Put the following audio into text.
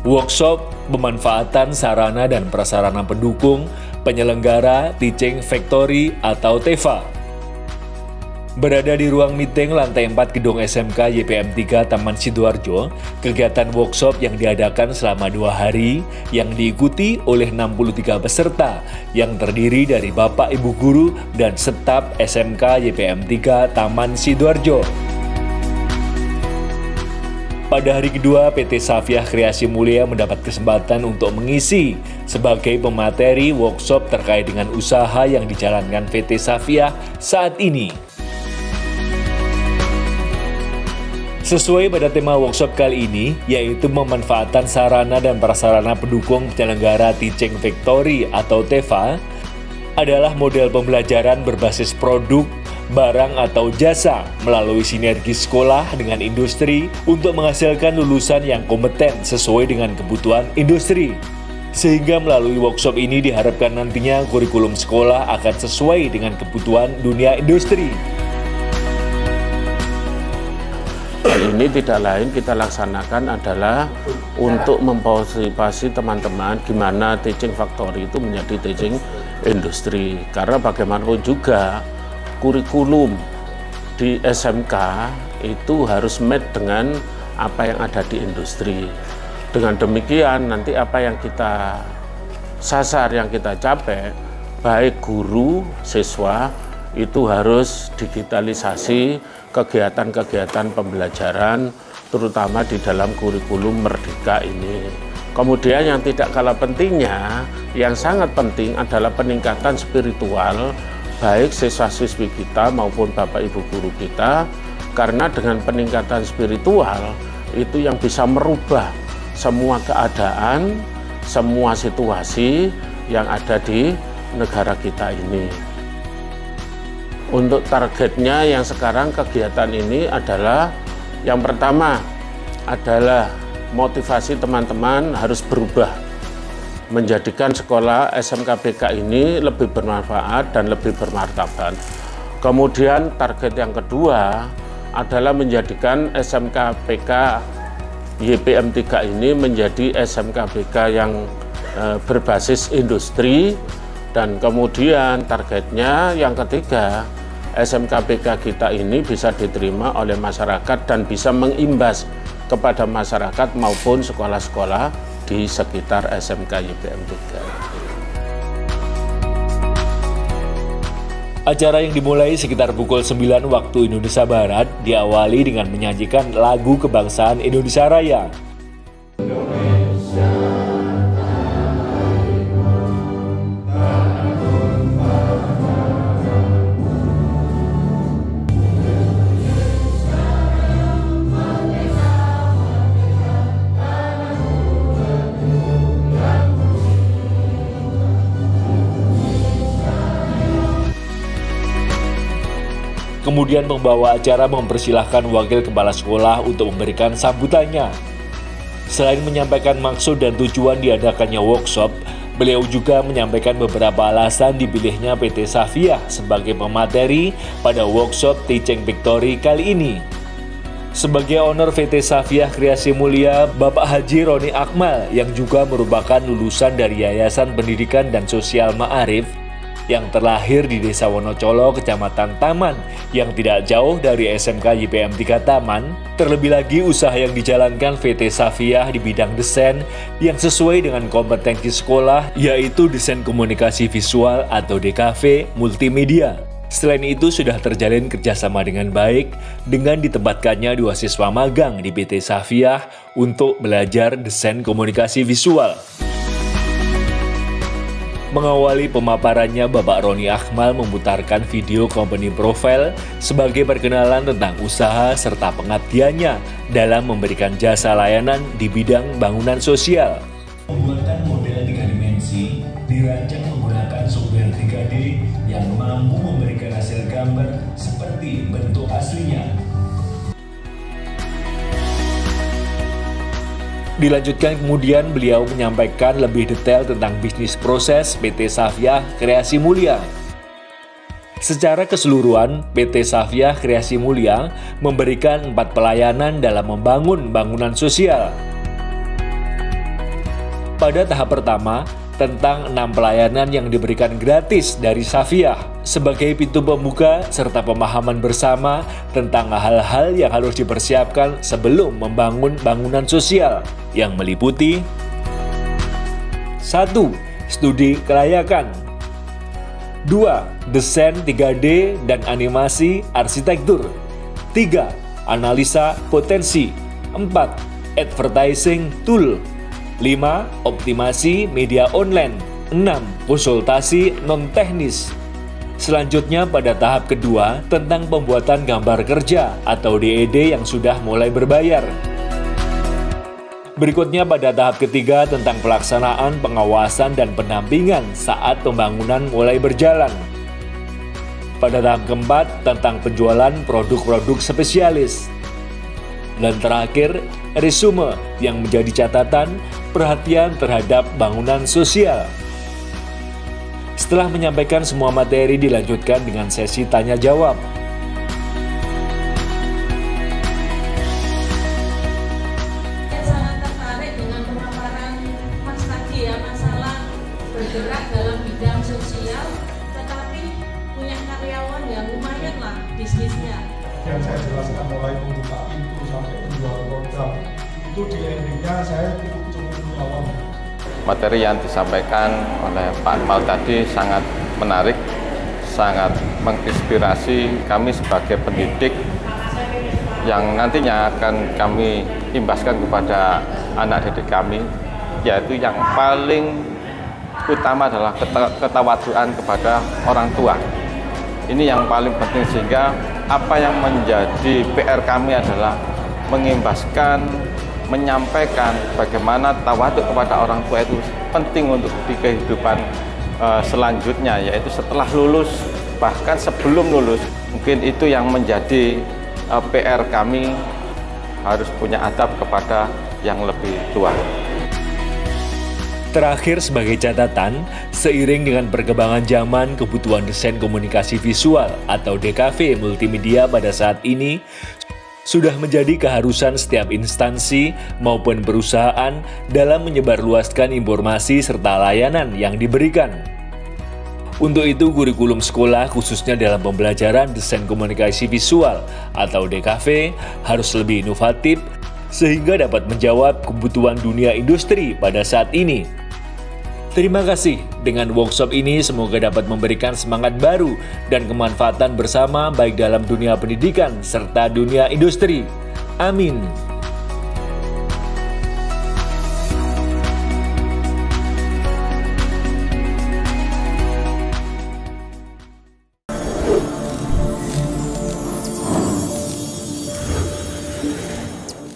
Workshop pemanfaatan sarana dan prasarana pendukung penyelenggara Teaching Factory atau TEFA. Berada di ruang meeting lantai 4 gedung SMK YPM 3 Taman Sidoarjo, kegiatan workshop yang diadakan selama 2 hari yang diikuti oleh 63 peserta yang terdiri dari Bapak Ibu Guru dan staf SMK YPM 3 Taman Sidoarjo. Pada hari kedua, PT Safiah Kreasi Mulia mendapat kesempatan untuk mengisi sebagai pemateri workshop terkait dengan usaha yang dijalankan PT Safiah saat ini. Sesuai pada tema workshop kali ini, yaitu pemanfaatan sarana dan prasarana pendukung penyelenggara Teaching Factory atau TEFA, adalah model pembelajaran berbasis produk, barang atau jasa melalui sinergi sekolah dengan industri untuk menghasilkan lulusan yang kompeten sesuai dengan kebutuhan industri. Sehingga melalui workshop ini diharapkan nantinya kurikulum sekolah akan sesuai dengan kebutuhan dunia industri. Ini tidak lain kita laksanakan adalah untuk memposipasi teman-teman gimana Teaching Factory itu menjadi teaching industri. Karena bagaimanapun juga kurikulum di SMK itu harus match dengan apa yang ada di industri. Dengan demikian nanti apa yang kita sasar, yang kita capai, baik guru, siswa, itu harus digitalisasi kegiatan-kegiatan pembelajaran, terutama di dalam kurikulum Merdeka ini. Kemudian yang tidak kalah pentingnya, yang sangat penting adalah peningkatan spiritual, baik siswa-siswi kita maupun Bapak Ibu Guru kita, karena dengan peningkatan spiritual itu yang bisa merubah semua keadaan, semua situasi yang ada di negara kita ini. Untuk targetnya yang sekarang kegiatan ini adalah yang pertama adalah motivasi teman-teman harus berubah, menjadikan sekolah SMK BK ini lebih bermanfaat dan lebih bermartabat. Kemudian target yang kedua adalah menjadikan SMK BK YPM 3 ini menjadi SMK BK yang berbasis industri. Dan kemudian targetnya yang ketiga, SMK BK kita ini bisa diterima oleh masyarakat dan bisa mengimbas kepada masyarakat maupun sekolah-sekolah di sekitar SMK YPM 3. Acara yang dimulai sekitar pukul 9 waktu Indonesia Barat diawali dengan menyajikan lagu kebangsaan Indonesia Raya. Kemudian pembawa acara mempersilahkan wakil kepala sekolah untuk memberikan sambutannya. Selain menyampaikan maksud dan tujuan diadakannya workshop, beliau juga menyampaikan beberapa alasan dipilihnya PT Safiah sebagai pemateri pada workshop Teaching Factory kali ini. Sebagai owner PT Safiah Kreasi Mulia, Bapak Haji Roni Akmal yang juga merupakan lulusan dari Yayasan Pendidikan dan Sosial Ma'arif yang terlahir di Desa Wonocolo, Kecamatan Taman, yang tidak jauh dari SMK YPM 3 Taman. Terlebih lagi usaha yang dijalankan PT Safiah di bidang desain yang sesuai dengan kompetensi sekolah, yaitu desain komunikasi visual atau DKV multimedia. Selain itu sudah terjalin kerjasama dengan baik dengan ditempatkannya 2 siswa magang di PT Safiah untuk belajar desain komunikasi visual. Mengawali pemaparannya, Bapak Roni Akmal memutarkan video company profile sebagai perkenalan tentang usaha serta pengabdiannya dalam memberikan jasa layanan di bidang bangunan sosial. Pembuatan model 3 dimensi dirancang menggunakan software 3D 3D yang mampu memberikan hasil gambar seperti bentuk aslinya. Dilanjutkan kemudian beliau menyampaikan lebih detail tentang bisnis proses PT Safiah Kreasi Mulia. Secara keseluruhan, PT Safiah Kreasi Mulia memberikan 4 pelayanan dalam membangun bangunan sosial. Pada tahap pertama, tentang 6 pelayanan yang diberikan gratis dari Safiah sebagai pintu pembuka serta pemahaman bersama tentang hal-hal yang harus dipersiapkan sebelum membangun bangunan sosial yang meliputi 1. Studi kelayakan, 2. Desain 3D dan animasi arsitektur, 3. Analisa potensi, 4. Advertising tool, 5. Optimasi media online, 6. Konsultasi non-teknis. Selanjutnya pada tahap kedua tentang pembuatan gambar kerja atau DED yang sudah mulai berbayar. Berikutnya pada tahap ketiga tentang pelaksanaan pengawasan dan pendampingan saat pembangunan mulai berjalan. Pada tahap keempat tentang penjualan produk-produk spesialis. Dan terakhir, resume yang menjadi catatan perhatian terhadap bangunan sosial. Setelah menyampaikan semua materi dilanjutkan dengan sesi tanya-jawab. Bergerak dalam bidang sosial, tetapi punya karyawan yang lumayan lah bisnisnya. Yang saya jelaskan mulai membuka pintu sampai menjual program, itu di endingnya saya cukup awam. Materi yang disampaikan oleh Pak Akmal tadi sangat menarik, sangat menginspirasi kami sebagai pendidik yang nantinya akan kami imbaskan kepada anak didik kami, yaitu yang paling utama adalah ketawaduan kepada orang tua. Ini yang paling penting, sehingga apa yang menjadi PR kami adalah mengimbaskan, menyampaikan bagaimana tawaduk kepada orang tua itu penting untuk di kehidupan selanjutnya, yaitu setelah lulus, bahkan sebelum lulus. Mungkin itu yang menjadi PR kami, harus punya adab kepada yang lebih tua. Terakhir sebagai catatan, seiring dengan perkembangan zaman, kebutuhan desain komunikasi visual atau DKV multimedia pada saat ini sudah menjadi keharusan setiap instansi maupun perusahaan dalam menyebarluaskan informasi serta layanan yang diberikan. Untuk itu, kurikulum sekolah khususnya dalam pembelajaran desain komunikasi visual atau DKV harus lebih inovatif sehingga dapat menjawab kebutuhan dunia industri pada saat ini. Terima kasih. Dengan workshop ini semoga dapat memberikan semangat baru dan kemanfaatan bersama baik dalam dunia pendidikan serta dunia industri. Amin.